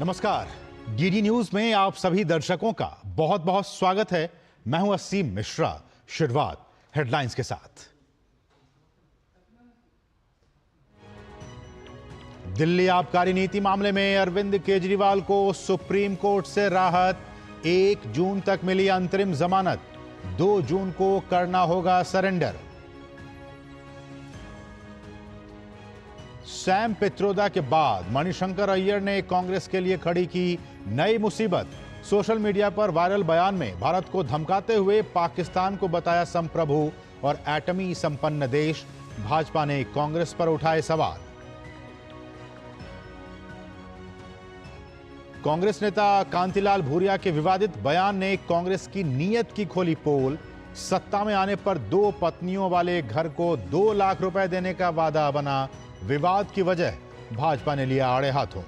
नमस्कार। DD news में आप सभी दर्शकों का बहुत बहुत स्वागत है। मैं हूं असीम मिश्रा। शुरुआत हेडलाइंस के साथ। दिल्ली आबकारी नीति मामले में अरविंद केजरीवाल को सुप्रीम कोर्ट से राहत। 1 जून तक मिली अंतरिम जमानत। 2 जून को करना होगा सरेंडर। सैम पित्रोदा के बाद मणिशंकर अय्यर ने कांग्रेस के लिए खड़ी की नई मुसीबत। सोशल मीडिया पर वायरल बयान में भारत को धमकाते हुए पाकिस्तान को बताया संप्रभु और एटमी संपन्न देश। भाजपा ने कांग्रेस पर उठाए सवाल। कांग्रेस नेता कांतिलाल भूरिया के विवादित बयान ने कांग्रेस की नीयत की खोली पोल। सत्ता में आने पर 2 पत्नियों वाले घर को 2 लाख रुपए देने का वादा बना विवाद की वजह। भाजपा ने लिया आड़े हाथों।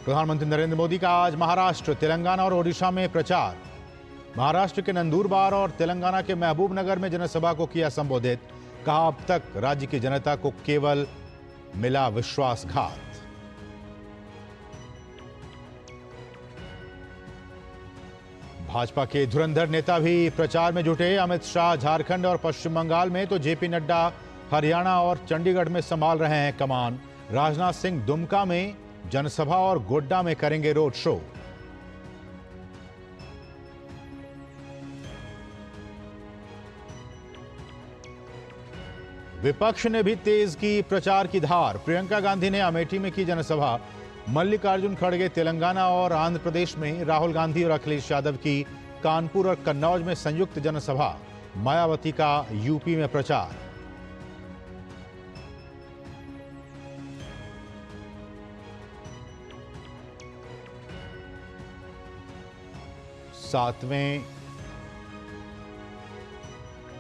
प्रधानमंत्री नरेंद्र मोदी का आज महाराष्ट्र, तेलंगाना और ओडिशा में प्रचार। महाराष्ट्र के नंदुरबार और तेलंगाना के महबूबनगर में जनसभा को किया संबोधित। कहा, अब तक राज्य की जनता को केवल मिला विश्वासघात। भाजपा के धुरंधर नेता भी प्रचार में जुटे। अमित शाह झारखंड और पश्चिम बंगाल में तो जेपी नड्डा हरियाणा और चंडीगढ़ में संभाल रहे हैं कमान। राजनाथ सिंह दुमका में जनसभा और गोड्डा में करेंगे रोड शो। विपक्ष ने भी तेज की प्रचार की धार। प्रियंका गांधी ने अमेठी में की जनसभा। मल्लिकार्जुन खड़गे तेलंगाना और आंध्र प्रदेश में, राहुल गांधी और अखिलेश यादव की कानपुर और कन्नौज में संयुक्त जनसभा। मायावती का यूपी में प्रचार। सातवें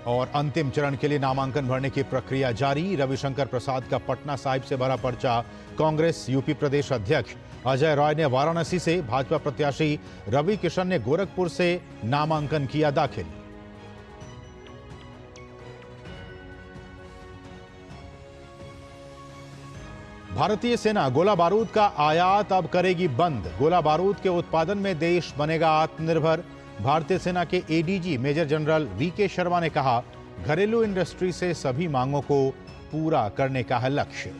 और अंतिम चरण के लिए नामांकन भरने की प्रक्रिया जारी। रविशंकर प्रसाद का पटना साहिब से भरा पर्चा। कांग्रेस यूपी प्रदेश अध्यक्ष अजय रॉय ने वाराणसी से, भाजपा प्रत्याशी रवि किशन ने गोरखपुर से नामांकन किया दाखिल। भारतीय सेना गोला बारूद का आयात अब करेगी बंद। गोला बारूद के उत्पादन में देश बनेगा आत्मनिर्भर। भारतीय सेना के ADG major general VK Sharma ने कहा, घरेलू इंडस्ट्री से सभी मांगों को पूरा करने का है लक्ष्य।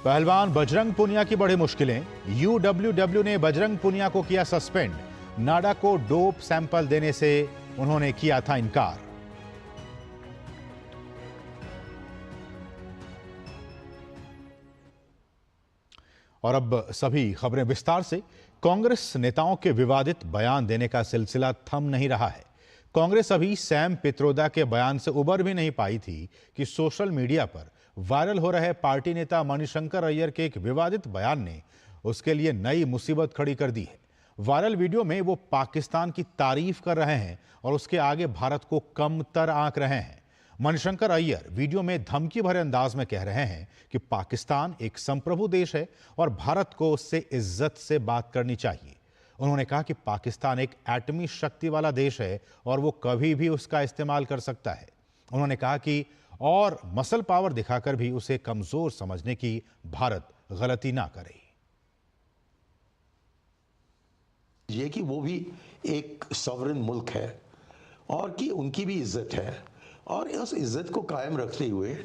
पहलवान बजरंग पुनिया की बड़ी मुश्किलें। यूडब्ल्यूडब्ल्यू ने बजरंग पुनिया को किया सस्पेंड। नाडा को डोप सैंपल देने से उन्होंने किया था इनकार। और अब सभी खबरें विस्तार से। कांग्रेस नेताओं के विवादित बयान देने का सिलसिला थम नहीं रहा है। कांग्रेस अभी सैम पित्रोदा के बयान से उबर भी नहीं पाई थी कि सोशल मीडिया पर वायरल हो रहे पार्टी नेता मणिशंकर अय्यर के एक विवादित बयान ने उसके लिए नई मुसीबत खड़ी कर दी है। वायरल वीडियो में वो पाकिस्तान की तारीफ कर रहे हैं और उसके आगे भारत को कमतर आंक रहे हैं। मणिशंकर अय्यर वीडियो में धमकी भरे अंदाज में कह रहे हैं कि पाकिस्तान एक संप्रभु देश है और भारत को उससे इज्जत से बात करनी चाहिए। उन्होंने कहा कि पाकिस्तान एक एटमी शक्ति वाला देश है और वो कभी भी उसका इस्तेमाल कर सकता है। उन्होंने कहा कि और मसल पावर दिखाकर भी उसे कमजोर समझने की भारत गलती ना करे। ये कि वो भी एक सॉवरेन मुल्क है और कि उनकी भी इज्जत है और उस इज्जत को कायम रखते हुए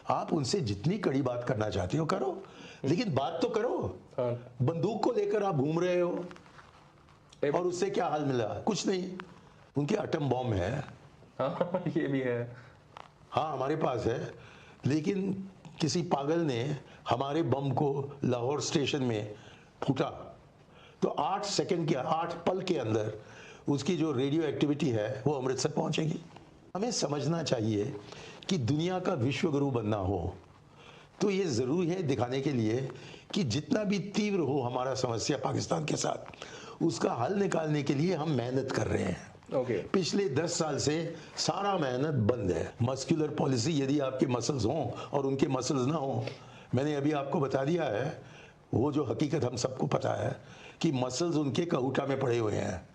आप उनसे जितनी कड़ी बात करना चाहते हो करो, लेकिन बात तो करो। बंदूक को लेकर आप घूम रहे हो और उससे क्या हाल मिला? कुछ नहीं। उनके एटम बॉम्ब है। हाँ, ये भी है। हाँ, हमारे पास है, लेकिन किसी पागल ने हमारे बम को लाहौर स्टेशन में फूटा तो 8 सेकंड के 8 पल के अंदर उसकी जो रेडियो एक्टिविटी है वो अमृतसर पहुंचेगी। हमें समझना चाहिए कि दुनिया का विश्व गुरु बनना हो तो ये जरूरी है दिखाने के लिए कि जितना भी तीव्र हो हमारा समस्या पाकिस्तान के साथ, उसका हल निकालने के लिए हम मेहनत कर रहे हैं। पिछले 10 साल से सारा मेहनत बंद है। मस्कुलर पॉलिसी, यदि आपके मसल्स हों और उनके मसल्स ना हों, मैंने अभी आपको बता दिया है वो जो हकीकत हम सबको पता है कि मसल्स उनके कहूटा में पड़े हुए हैं।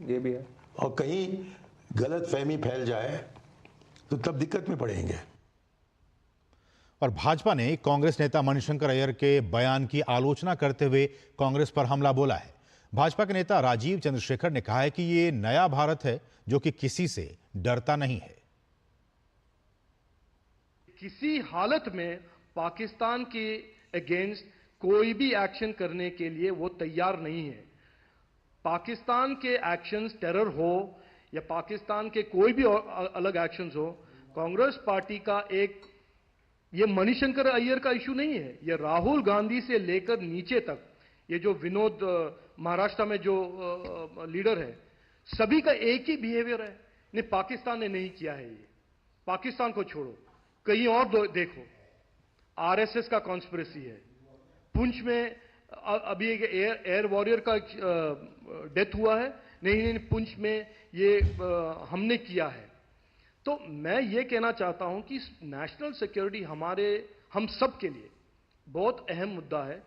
ये भी है। और कहीं गलत फहमी फैल जाए तो तब दिक्कत में पड़ेंगे। और भाजपा ने कांग्रेस नेता मणिशंकर अय्यर के बयान की आलोचना करते हुए कांग्रेस पर हमला बोला है। भाजपा के नेता राजीव चंद्रशेखर ने कहा है कि ये नया भारत है जो कि किसी से डरता नहीं है। किसी हालत में पाकिस्तान के अगेंस्ट कोई भी एक्शन करने के लिए वो तैयार नहीं है। पाकिस्तान के एक्शंस, टेरर हो या पाकिस्तान के कोई भी अलग एक्शंस हो, कांग्रेस पार्टी का ये मणिशंकर अय्यर का इशू नहीं है। ये राहुल गांधी से लेकर नीचे तक, ये जो विनोद महाराष्ट्र में जो लीडर है, सभी का एक ही बिहेवियर है। नहीं, पाकिस्तान ने नहीं किया है। ये पाकिस्तान को छोड़ो, कहीं और देखो, आरएसएस का कॉन्स्पिरेसी है। पुंछ में अभी एक एयर वॉरियर का डेथ हुआ है। नहीं, पुंछ में ये हमने किया है। तो मैं ये कहना चाहता हूं कि नेशनल सिक्योरिटी हम सब के लिए बहुत अहम मुद्दा है।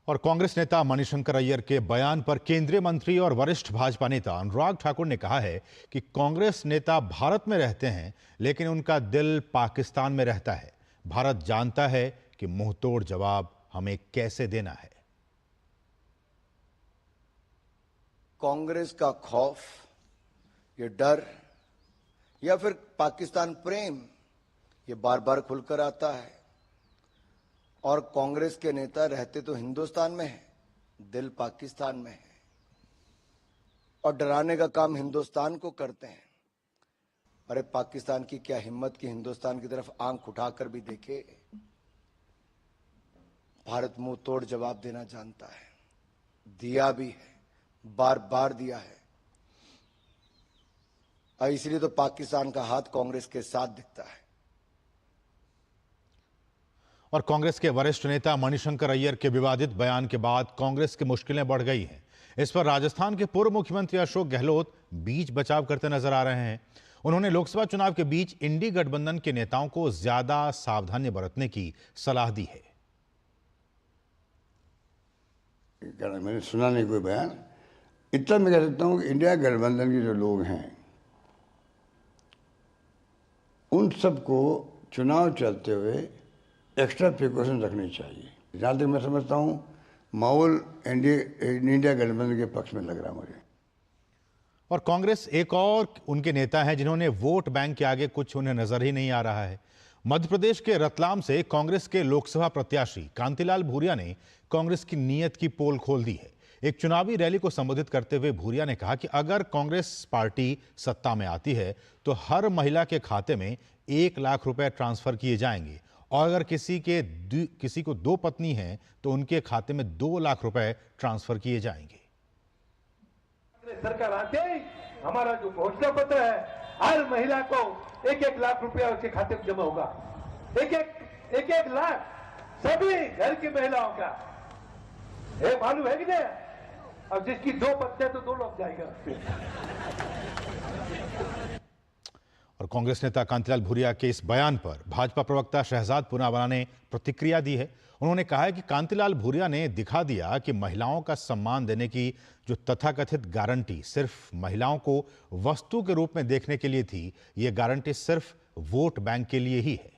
और कांग्रेस नेता मणिशंकर अय्यर के बयान पर केंद्रीय मंत्री और वरिष्ठ भाजपा नेता अनुराग ठाकुर ने कहा है कि कांग्रेस नेता भारत में रहते हैं लेकिन उनका दिल पाकिस्तान में रहता है। भारत जानता है कि मुंहतोड़ जवाब हमें कैसे देना है। कांग्रेस का खौफ, ये डर या फिर पाकिस्तान प्रेम, ये बार बार खुलकर आता है। और कांग्रेस के नेता रहते तो हिंदुस्तान में है, दिल पाकिस्तान में है, और डराने का काम हिंदुस्तान को करते हैं। अरे पाकिस्तान की क्या हिम्मत कि हिंदुस्तान की तरफ आंख उठाकर भी देखे। भारत मुंह तोड़ जवाब देना जानता है, दिया भी है, बार बार दिया है। और इसलिए तो पाकिस्तान का हाथ कांग्रेस के साथ दिखता है। और कांग्रेस के वरिष्ठ नेता मणिशंकर अय्यर के विवादित बयान के बाद कांग्रेस की मुश्किलें बढ़ गई हैं। इस पर राजस्थान के पूर्व मुख्यमंत्री अशोक गहलोत बीच बचाव करते नजर आ रहे हैं। उन्होंने लोकसभा चुनाव के बीच इंडी गठबंधन के नेताओं को ज्यादा सावधानी बरतने की सलाह दी है। मैंने सुना नहीं कोई बयान। इतना मैं कह सकता हूं कि इंडिया गठबंधन के जो लोग हैं उन सबको चुनाव चलते हुए एक्स्ट्रा प्रिकॉशन रखनी चाहिए। जहां तक मैं समझता हूं माहौल इंडिया गठबंधन के पक्ष में लग रहा मुझे। और कांग्रेस एक और उनके नेता हैं जिन्होंने वोट बैंक के आगे कुछ उन्हें नजर ही नहीं आ रहा है। मध्य प्रदेश के रतलाम से कांग्रेस के लोकसभा प्रत्याशी कांतिलाल भूरिया ने कांग्रेस की नीयत की पोल खोल दी है। एक चुनावी रैली को संबोधित करते हुए भूरिया ने कहा कि अगर कांग्रेस पार्टी सत्ता में आती है तो हर महिला के खाते में 1 लाख रुपए ट्रांसफर किए जाएंगे और अगर किसी को 2 पत्नी हैं तो उनके खाते में 2 लाख रुपए ट्रांसफर किए जाएंगे। सरकार आते ही हमारा जो घोषणा पत्र है, हर महिला को 1-1 लाख रुपया उसके खाते में जमा होगा। एक लाख सभी घर की महिलाओं का। ये मालूम है कि नहीं? अब जिसकी 2 पत्नियां तो 2 लाख जाएगा। और कांग्रेस नेता कांतिलाल भूरिया के इस बयान पर भाजपा प्रवक्ता शहजाद पूनावाला ने प्रतिक्रिया दी है। उन्होंने कहा है कि कांतिलाल भूरिया ने दिखा दिया कि महिलाओं का सम्मान देने की जो तथाकथित गारंटी सिर्फ महिलाओं को वस्तु के रूप में देखने के लिए थी, ये गारंटी सिर्फ वोट बैंक के लिए ही है।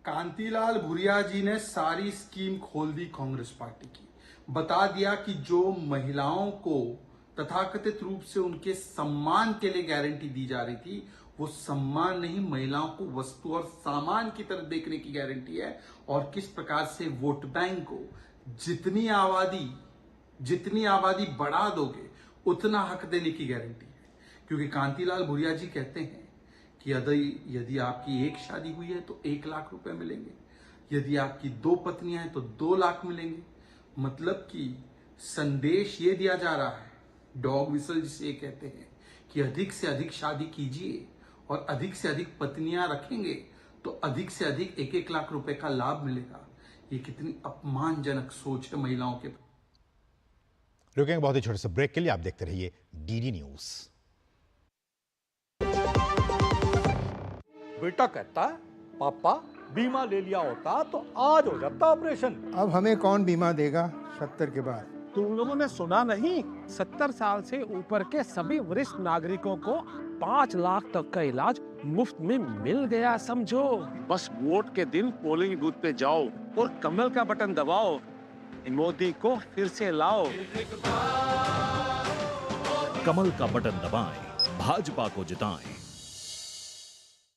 कांतिलाल भूरिया जी ने सारी स्कीम खोल दी कांग्रेस पार्टी की। बता दिया कि जो महिलाओं को तथाकथित रूप से उनके सम्मान के लिए गारंटी दी जा रही थी, वो सम्मान नहीं, महिलाओं को वस्तु और सामान की तरह देखने की गारंटी है। और किस प्रकार से वोट बैंक को जितनी आबादी बढ़ा दोगे उतना हक देने की गारंटी है। क्योंकि कांतिलाल भूरिया जी कहते हैं कि यदि आपकी 1 शादी हुई है तो 1 लाख रुपए मिलेंगे, यदि आपकी 2 पत्नियां हैं तो 2 लाख मिलेंगे। मतलब कि संदेश ये दिया जा रहा है, डॉग विसल जिसे ये कहते हैं, कि अधिक से अधिक शादी कीजिए और अधिक से अधिक पत्नियां रखेंगे तो अधिक से अधिक 1-1 लाख रुपए का लाभ मिलेगा। ये कितनी अपमानजनक सोच है महिलाओं के। रुकेंगे बहुत ही छोटे से ब्रेक के लिए। आप देखते रहिए डीडी न्यूज। बेटा कहता है, पापा बीमा ले लिया होता तो आज हो जाता ऑपरेशन। अब हमें कौन बीमा देगा 70 के बाद? तुम लोगों ने सुना नहीं? 70 साल से ऊपर के सभी वरिष्ठ नागरिकों को 5 लाख तक का इलाज मुफ्त में मिल गया, समझो। बस वोट के दिन पोलिंग बूथ पे जाओ और कमल का बटन दबाओ, मोदी को फिर से लाओ। कमल का बटन दबाएं, भाजपा को जिताएं।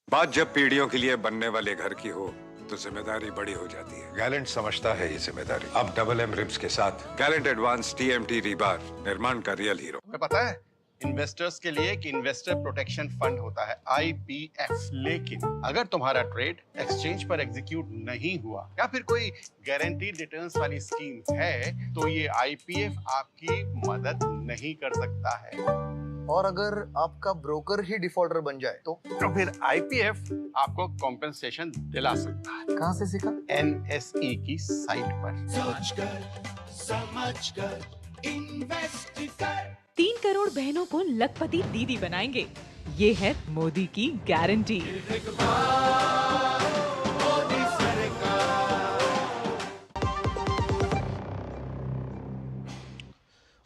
बात जब पीढ़ियों के लिए बनने वाले घर की हो तो जिम्मेदारी बड़ी हो जाती है। गैलेंट समझता है ये जिम्मेदारी। अब डबल एम रिब्स के साथ गैलेंट एडवांस टीएमटी रीबार, निर्माण का रियल हीरो। तुम्हें पता है इन्वेस्टर्स के लिए एक इन्वेस्टर प्रोटेक्शन फंड होता है, IPF। लेकिन अगर तुम्हारा ट्रेड एक्सचेंज पर एग्जीक्यूट नहीं हुआ या फिर कोई गारंटीड रिटर्न्स वाली स्कीम है तो ये IPF आपकी मदद नहीं कर सकता है। और अगर आपका ब्रोकर ही डिफॉल्टर बन जाए तो फिर IPF आपको कॉम्पेंसेशन दिला सकता है। कहां से सीखा? NSE की साइट पर। समझ कर इन्वेस्ट कर। 3 करोड़ बहनों को लखपति दीदी बनाएंगे, ये है मोदी की गारंटी।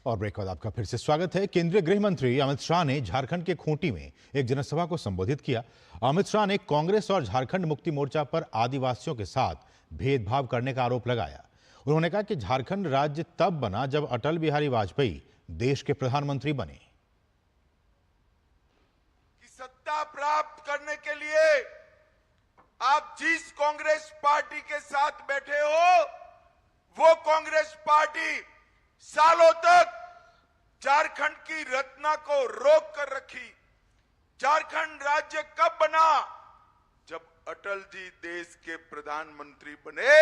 और ब्रेक के बाद आपका फिर से स्वागत है। केंद्रीय गृह मंत्री अमित शाह ने झारखंड के खूंटी में एक जनसभा को संबोधित किया। अमित शाह ने कांग्रेस और झारखंड मुक्ति मोर्चा पर आदिवासियों के साथ भेदभाव करने का आरोप लगाया। उन्होंने कहा कि झारखंड राज्य तब बना जब अटल बिहारी वाजपेयी देश के प्रधानमंत्री बने। सत्ता प्राप्त करने के लिए आप जिस कांग्रेस पार्टी के साथ बैठे हो वो कांग्रेस पार्टी सालों तक झारखंड की रत्ना को रोक कर रखी। झारखंड राज्य कब बना? जब अटल जी देश के प्रधानमंत्री बने।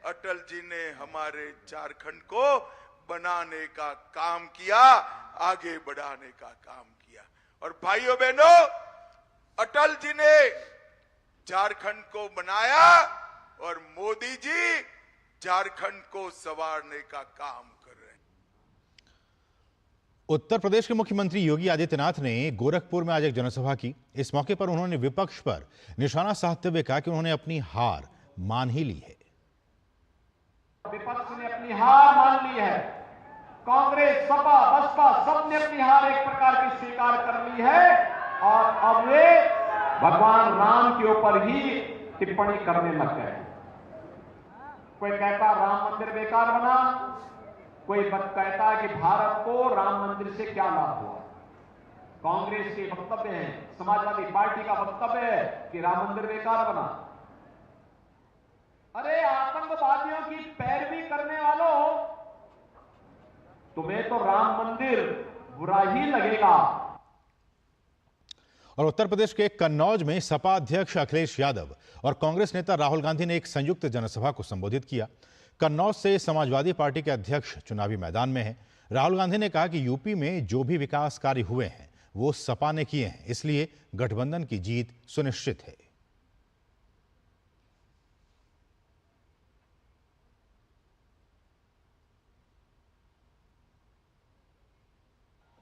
अटल जी ने हमारे झारखंड को बनाने का काम किया, आगे बढ़ाने का काम किया। और भाइयों बहनों, अटल जी ने झारखंड को बनाया और मोदी जी झारखंड को संवारने का काम कर रहे हैं। उत्तर प्रदेश के मुख्यमंत्री योगी आदित्यनाथ ने गोरखपुर में आज एक जनसभा की। इस मौके पर उन्होंने विपक्ष पर निशाना साधते हुए कहा कि उन्होंने अपनी हार मान ही ली है। विपक्ष ने अपनी हार मान ली है। कांग्रेस, सपा, बसपा सबने अपनी हार एक प्रकार की स्वीकार कर ली है और अब वे भगवान राम के ऊपर ही टिप्पणी करने लग गए। कोई कहता राम मंदिर बेकार बना, कोई कहता कि भारत को राम मंदिर से क्या लाभ हुआ। कांग्रेस के वक्तव्य है, समाजवादी पार्टी का वक्तव्य है कि राम मंदिर बेकार बना। अरे आतंकवादियों की पैरवी करने वालों, तुम्हें तो राम मंदिर बुरा ही लगेगा। और उत्तर प्रदेश के कन्नौज में सपा अध्यक्ष अखिलेश यादव और कांग्रेस नेता राहुल गांधी ने एक संयुक्त जनसभा को संबोधित किया। कन्नौज से समाजवादी पार्टी के अध्यक्ष चुनावी मैदान में हैं। राहुल गांधी ने कहा कि यूपी में जो भी विकास कार्य हुए हैं वो सपा ने किए हैं, इसलिए गठबंधन की जीत सुनिश्चित है।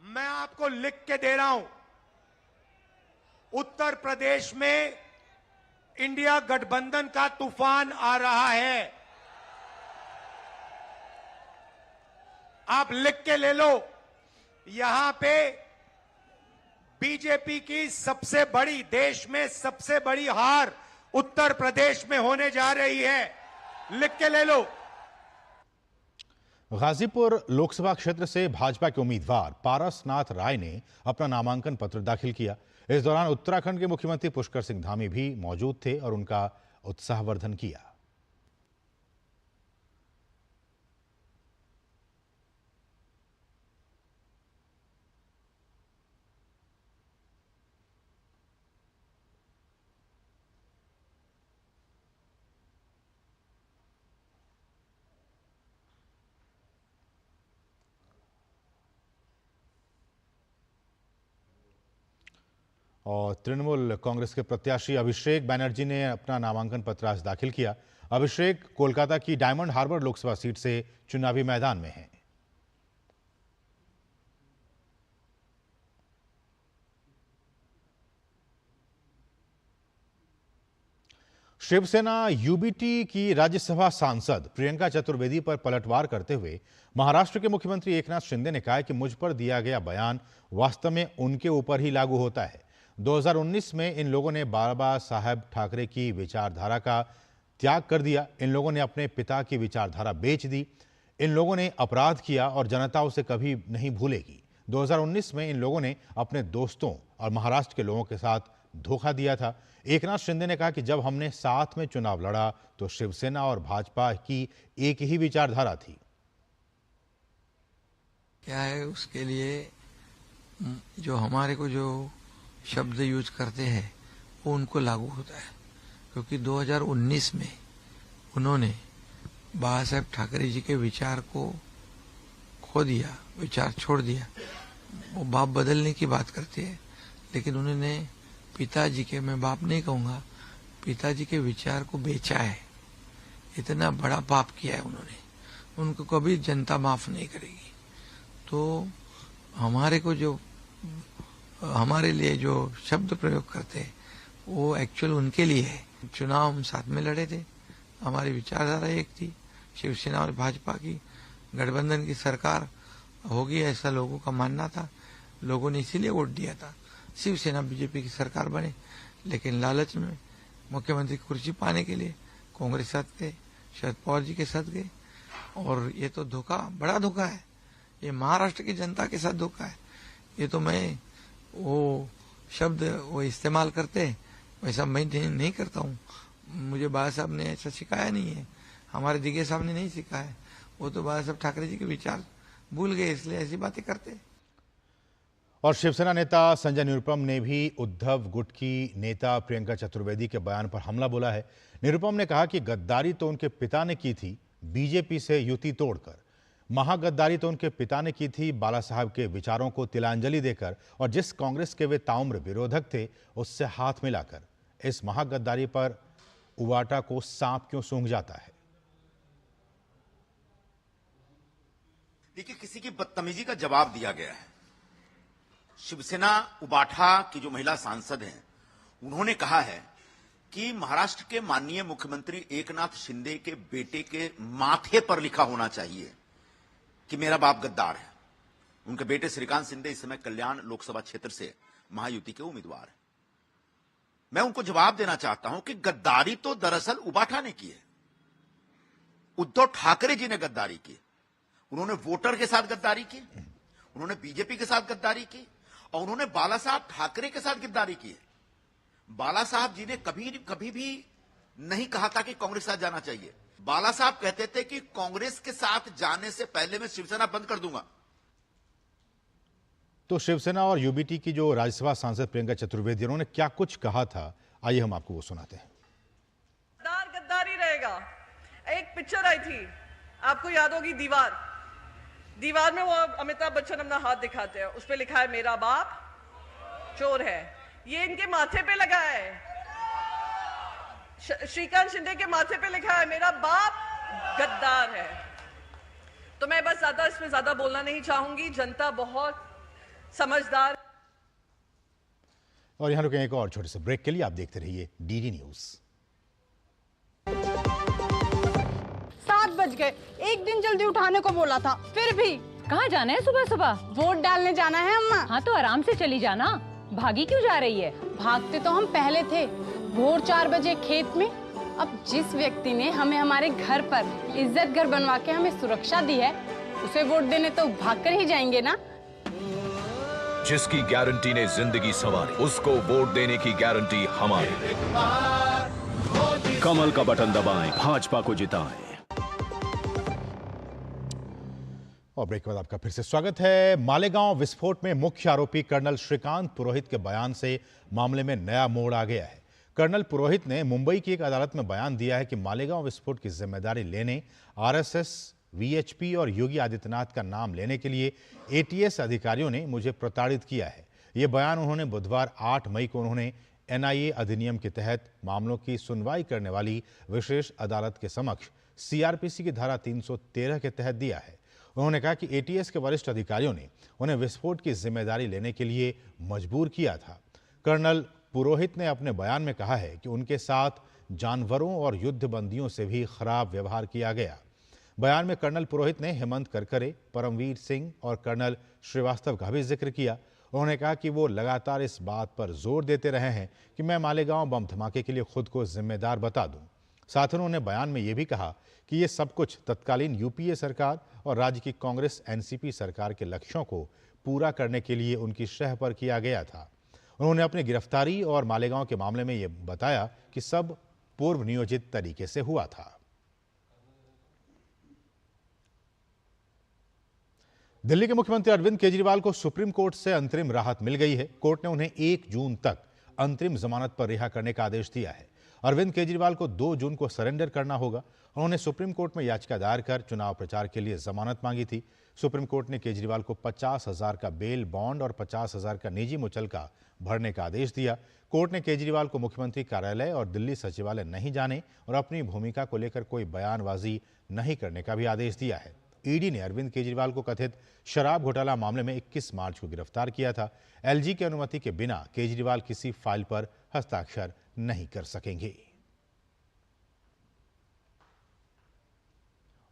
मैं आपको लिख के दे रहा हूं, उत्तर प्रदेश में इंडिया गठबंधन का तूफान आ रहा है। आप लिख के ले लो, यहां पे बीजेपी की सबसे बड़ी, देश में सबसे बड़ी हार उत्तर प्रदेश में होने जा रही है। लिख के ले लो। गाजीपुर लोकसभा क्षेत्र से भाजपा के उम्मीदवार पारसनाथ राय ने अपना नामांकन पत्र दाखिल किया। इस दौरान उत्तराखंड के मुख्यमंत्री पुष्कर सिंह धामी भी मौजूद थे और उनका उत्साहवर्धन किया। और तृणमूल कांग्रेस के प्रत्याशी अभिषेक बैनर्जी ने अपना नामांकन पत्र आज दाखिल किया। अभिषेक कोलकाता की डायमंड हार्बर लोकसभा सीट से चुनावी मैदान में हैं। शिवसेना यूबीटी की राज्यसभा सांसद प्रियंका चतुर्वेदी पर पलटवार करते हुए महाराष्ट्र के मुख्यमंत्री एकनाथ शिंदे ने कहा है कि मुझ पर दिया गया बयान वास्तव में उनके ऊपर ही लागू होता है। 2019 में इन लोगों ने बाबा साहेब ठाकरे की विचारधारा का त्याग कर दिया। इन लोगों ने अपने पिता की विचारधारा बेच दी। इन लोगों ने अपराध किया और जनता उसे कभी नहीं भूलेगी। 2019 में इन लोगों ने अपने दोस्तों और महाराष्ट्र के लोगों के साथ धोखा दिया था। एकनाथ शिंदे ने कहा कि जब हमने साथ में चुनाव लड़ा तो शिवसेना और भाजपा की एक ही विचारधारा थी। क्या है उसके लिए जो हमारे को जो शब्द यूज करते हैं वो उनको लागू होता है, क्योंकि 2019 में उन्होंने बाबा साहेब ठाकरे जी के विचार को खो दिया, विचार छोड़ दिया। वो बाप बदलने की बात करते हैं, लेकिन उन्होंने पिताजी के, मैं बाप नहीं कहूँगा, पिताजी के विचार को बेचा है। इतना बड़ा पाप किया है उन्होंने, उनको कभी जनता माफ नहीं करेगी। तो हमारे को जो हमारे लिए जो शब्द प्रयोग करते हैं वो एक्चुअल उनके लिए है। चुनाव हम साथ में लड़े थे, हमारी विचारधारा एक थी, शिवसेना और भाजपा की गठबंधन की सरकार होगी ऐसा लोगों का मानना था। लोगों ने इसीलिए वोट दिया था शिवसेना बीजेपी की सरकार बने, लेकिन लालच में मुख्यमंत्री कुर्सी पाने के लिए कांग्रेस साथ गए, शरद पवार जी के साथ गए। और ये तो धोखा, बड़ा धोखा है। ये महाराष्ट्र की जनता के साथ धोखा है। ये तो मैं वो शब्द वो इस्तेमाल करते वैसा मैं नहीं करता हूँ। मुझे बाबा साहब ने ऐसा सिखाया नहीं है, हमारे दिगे साहब ने नहीं सिखाया। वो तो बाबा साहब ठाकरे जी के विचार भूल गए, इसलिए ऐसी बातें करते। और शिवसेना नेता संजय निरुपम ने भी उद्धव गुट की नेता प्रियंका चतुर्वेदी के बयान पर हमला बोला है। निरुपम ने कहा कि गद्दारी तो उनके पिता ने की थी बीजेपी से युति तोड़कर, महागद्दारी तो उनके पिता ने की थी बाला साहब के विचारों को तिलांजलि देकर और जिस कांग्रेस के वे ताउम्र विरोधक थे उससे हाथ मिलाकर। इस महागद्दारी पर उबाटा को सांप क्यों सूंघ जाता है। देखिए, किसी की बदतमीजी का जवाब दिया गया है। शिवसेना उबाठा की जो महिला सांसद हैं उन्होंने कहा है कि महाराष्ट्र के माननीय मुख्यमंत्री एकनाथ शिंदे के बेटे के माथे पर लिखा होना चाहिए कि मेरा बाप गद्दार है। उनके बेटे श्रीकांत शिंदे इस समय कल्याण लोकसभा क्षेत्र से महायुति के उम्मीदवार हैं। मैं उनको जवाब देना चाहता हूं कि गद्दारी तो दरअसल उबाठा ने की है। उद्धव ठाकरे जी ने गद्दारी की। उन्होंने वोटर के साथ गद्दारी की, उन्होंने बीजेपी के साथ गद्दारी की और उन्होंने बाला साहब ठाकरे के साथ गद्दारी की है। बाला साहब जी ने कभी भी नहीं कहा था कि कांग्रेस के साथ जाना चाहिए। बाला साहब कहते थे कि कांग्रेस के साथ जाने से पहले मैं शिवसेना बंद कर दूंगा। तो शिवसेना और यूबीटी की जो राज्यसभा सांसद प्रियंका चतुर्वेदी, उन्होंने क्या कुछ कहा था, आइए हम आपको वो सुनाते हैं। गद्दारी रहेगा। एक पिक्चर आई थी, आपको याद होगी, दीवार में वो अमिताभ बच्चन अपना हाथ दिखाते हैं, उस पर लिखा है मेरा बाप चोर है। ये इनके माथे पे लगा है, श्रीकांत शिंदे के माथे पे लिखा है मेरा बाप गद्दार है। तो मैं बस इसमें ज्यादा बोलना नहीं चाहूंगी। जनता बहुत समझदार। और यहां रुकें एक और छोटे से ब्रेक के लिए। आप देखते रहिए डीडी न्यूज। 7 बज गए, एक दिन जल्दी उठाने को बोला था, फिर भी। कहाँ जाना है सुबह सुबह? वोट डालने जाना है अम्मा। हाँ तो आराम से चली जाना, भागी क्यों जा रही है? भागते तो हम पहले थे, भोर 4 बजे खेत में। अब जिस व्यक्ति ने हमें हमारे घर पर इज्जत घर बनवा के हमें सुरक्षा दी है, उसे वोट देने तो भाग कर ही जाएंगे ना। जिसकी गारंटी ने जिंदगी संवारी, उसको वोट देने की गारंटी हमारी। कमल का बटन दबाएं, भाजपा को जिताएं। और ब्रेक के बाद आपका फिर से स्वागत है। मालेगांव विस्फोट में मुख्य आरोपी कर्नल श्रीकांत पुरोहित के बयान से मामले में नया मोड़ आ गया है। कर्नल पुरोहित ने मुंबई की एक अदालत में बयान दिया है कि मालेगांव विस्फोट की जिम्मेदारी लेने आरएसएस, वीएचपी और योगी आदित्यनाथ का नाम लेने के लिए एटीएस अधिकारियों ने मुझे प्रताड़ित किया है। ये बयान उन्होंने बुधवार 8 मई को उन्होंने एनआईए अधिनियम के तहत मामलों की सुनवाई करने वाली विशेष अदालत के समक्ष सीआरपीसी की धारा 313 के तहत दिया है। उन्होंने कहा कि एटीएस के वरिष्ठ अधिकारियों ने उन्हें विस्फोट की जिम्मेदारी लेने के लिए मजबूर किया था। कर्नल पुरोहित ने अपने बयान में कहा है कि उनके साथ जानवरों और युद्धबंदियों से भी खराब व्यवहार किया गया। बयान में कर्नल पुरोहित ने हेमंत करकरे, परमवीर सिंह और कर्नल श्रीवास्तव का भी जिक्र किया। उन्होंने कहा कि वो लगातार इस बात पर जोर देते रहे हैं कि मैं मालेगांव बम धमाके के लिए खुद को जिम्मेदार बता दूं। साथ ही उन्होंने बयान में ये भी कहा कि ये सब कुछ तत्कालीन यूपीए सरकार और राज्य की कांग्रेस एनसीपी सरकार के लक्ष्यों को पूरा करने के लिए उनकी शह पर किया गया था। उन्होंने अपनी गिरफ्तारी और मालेगांव के मामले में ये बताया कि सब पूर्व नियोजित तरीके से हुआ था। दिल्ली के मुख्यमंत्री अरविंद केजरीवाल को सुप्रीम कोर्ट से अंतरिम राहत मिल गई है। कोर्ट ने उन्हें 1 जून तक अंतरिम जमानत पर रिहा करने का आदेश दिया है। अरविंद केजरीवाल को 2 जून को सरेंडर करना होगा। उन्होंने सुप्रीम कोर्ट में याचिका दायर कर चुनाव प्रचार के लिए जमानत मांगी थी। सुप्रीम कोर्ट ने केजरीवाल को 50,000 का बेल बॉन्ड और 50,000 का निजी मुचलका भरने का आदेश दिया। कोर्ट ने केजरीवाल को मुख्यमंत्री कार्यालय और दिल्ली सचिवालय नहीं जाने और अपनी भूमिका को लेकर कोई बयानबाजी नहीं करने का भी आदेश दिया है। ईडी ने अरविंद केजरीवाल को कथित शराब घोटाला मामले में 21 मार्च को गिरफ्तार किया था। एलजी की अनुमति के बिना केजरीवाल किसी फाइल पर हस्ताक्षर नहीं कर सकेंगे।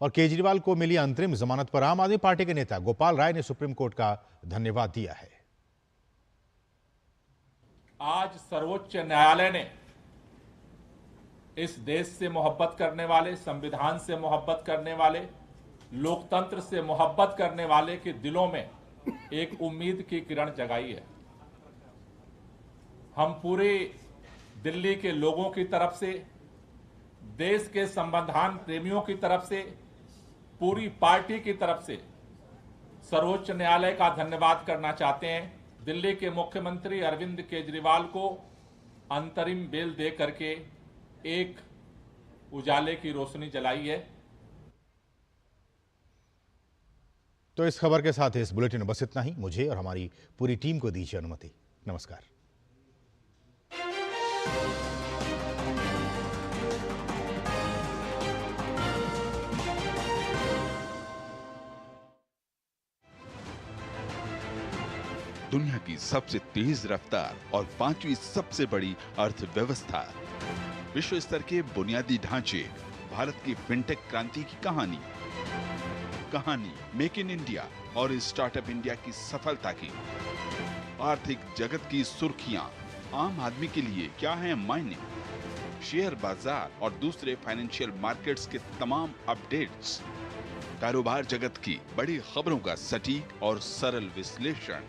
और केजरीवाल को मिली अंतरिम जमानत पर आम आदमी पार्टी के नेता गोपाल राय ने सुप्रीम कोर्ट का धन्यवाद दिया है। आज सर्वोच्च न्यायालय ने इस देश से मोहब्बत करने वाले, संविधान से मोहब्बत करने वाले, लोकतंत्र से मोहब्बत करने वाले के दिलों में एक उम्मीद की किरण जगाई है। हम पूरे दिल्ली के लोगों की तरफ से, देश के संविधान प्रेमियों की तरफ से, पूरी पार्टी की तरफ से सर्वोच्च न्यायालय का धन्यवाद करना चाहते हैं। दिल्ली के मुख्यमंत्री अरविंद केजरीवाल को अंतरिम बेल दे करके एक उजाले की रोशनी जलाई है। तो इस खबर के साथ इस बुलेटिन में बस इतना ही। मुझे और हमारी पूरी टीम को दीजिए अनुमति। नमस्कार। दुनिया की सबसे तेज रफ्तार और 5वीं सबसे बड़ी अर्थव्यवस्था, विश्व स्तर के बुनियादी ढांचे, भारत की फिनटेक क्रांति की कहानी मेक इन इंडिया और स्टार्टअप इंडिया की सफलता की, आर्थिक जगत की सुर्खियां, आम आदमी के लिए क्या है मायने, शेयर बाजार और दूसरे फाइनेंशियल मार्केट्स के तमाम अपडेट्स, कारोबार जगत की बड़ी खबरों का सटीक और सरल विश्लेषण।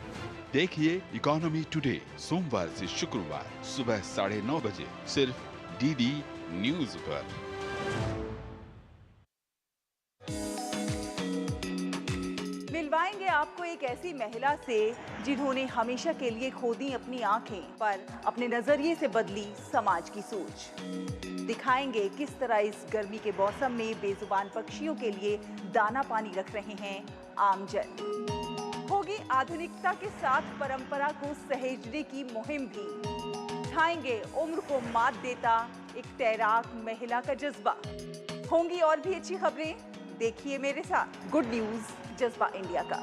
देखिए इकोनॉमी टुडे सोमवार से शुक्रवार सुबह 9:30 बजे सिर्फ डीडी न्यूज पर। मिलवाएंगे आपको एक ऐसी महिला से जिन्होंने हमेशा के लिए खो दी अपनी आंखें, पर अपने नजरिए से बदली समाज की सोच। दिखाएंगे किस तरह इस गर्मी के मौसम में बेजुबान पक्षियों के लिए दाना पानी रख रहे हैं आमजन। होगी आधुनिकता के साथ परंपरा को सहेजने की मुहिम भी। दिखाएंगे उम्र को मात देता एक तैराक महिला का जज्बा। होंगी और भी अच्छी खबरें, देखिए मेरे साथ गुड न्यूज जज्बा इंडिया का।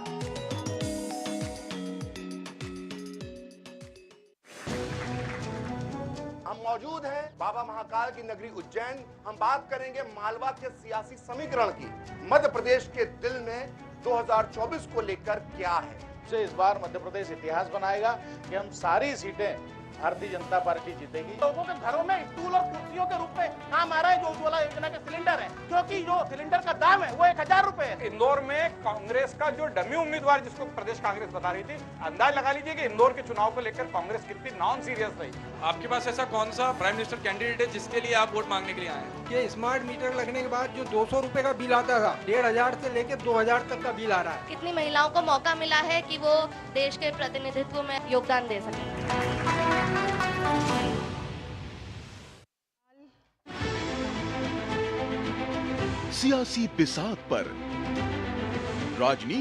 हम मौजूद हैं बाबा महाकाल की नगरी उज्जैन। हम बात करेंगे मालवा के सियासी समीकरण की। मध्य प्रदेश के दिल में 2024 को लेकर क्या है। इस बार मध्य प्रदेश इतिहास बनाएगा कि हम सारी सीटें भारतीय जनता पार्टी जीतेगी। लोगों के घरों में स्टूल और कुर्सियों के रूप में काम आ रहा है जो उज्ज्वला योजना के सिलेंडर है, क्योंकि जो सिलेंडर का दाम है वो 1000 रुपए है। इंदौर में कांग्रेस का जो डमी उम्मीदवार जिसको प्रदेश कांग्रेस बता रही थी, अंदाज लगा लीजिए कि इंदौर के चुनाव को लेकर कांग्रेस कितनी नॉन सीरियस रही। आपके पास ऐसा कौन सा प्राइम मिनिस्टर कैंडिडेट है जिसके लिए आप वोट मांगने के लिए आए हैं? ये स्मार्ट मीटर लगने के बाद जो 200 रुपए का बिल आता था, 1500 से लेकर 2000 तक का बिल आ रहा है। कितनी महिलाओं को मौका मिला है कि वो देश के प्रतिनिधित्व में योगदान दे सके। सियासी बिसात पर राजनीति